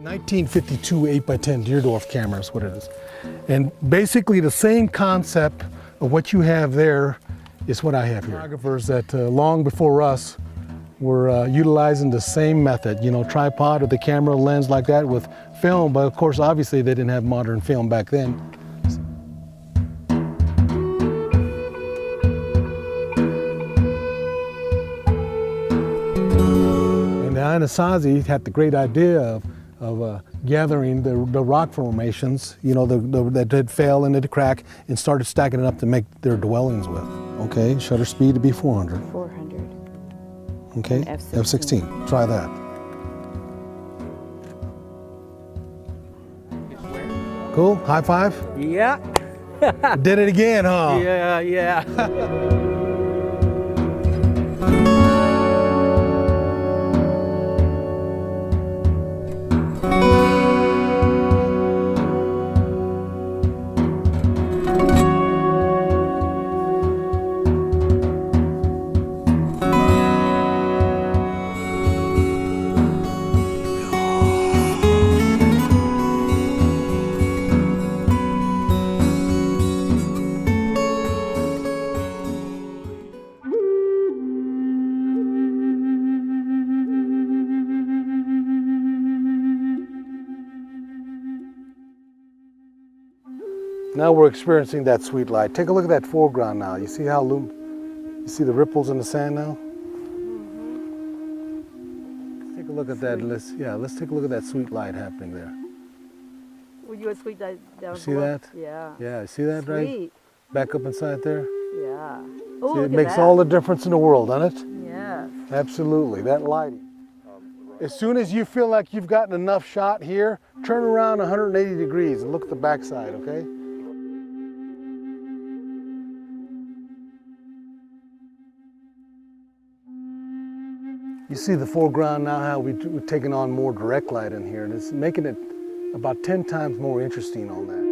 1952 8x10 Deerdorf camera is what it is. And basically the same concept of what you have there is what I have here. Photographers that long before us were utilizing the same method, you know, tripod or the camera lens like that with film, but of course obviously they didn't have modern film back then. And the Anasazi had the great idea of gathering the rock formations, you know, that did fail and did crack, and started stacking it up to make their dwellings with. Okay, shutter speed to be 400. 400. Okay, F16. Try that. Cool, high five? Yeah. Did it again, huh? Yeah, yeah. Now we're experiencing that sweet light. Take a look at that foreground now. You see how you see the ripples in the sand now? Let's take a look at that. Let's take a look at that sweet light happening there. Would you a sweet down You see below? that? Yeah. Yeah, you see that right? Sweet. Back up inside there. Yeah. See, Oh, it look makes at that. all the difference in the world, doesn't it? Yeah. Absolutely, that lighting. As soon as you feel like you've gotten enough shot here, turn around 180 degrees and look at the backside, okay? You see the foreground now, how we've taken on more direct light in here, and it's making it about 10 times more interesting on that.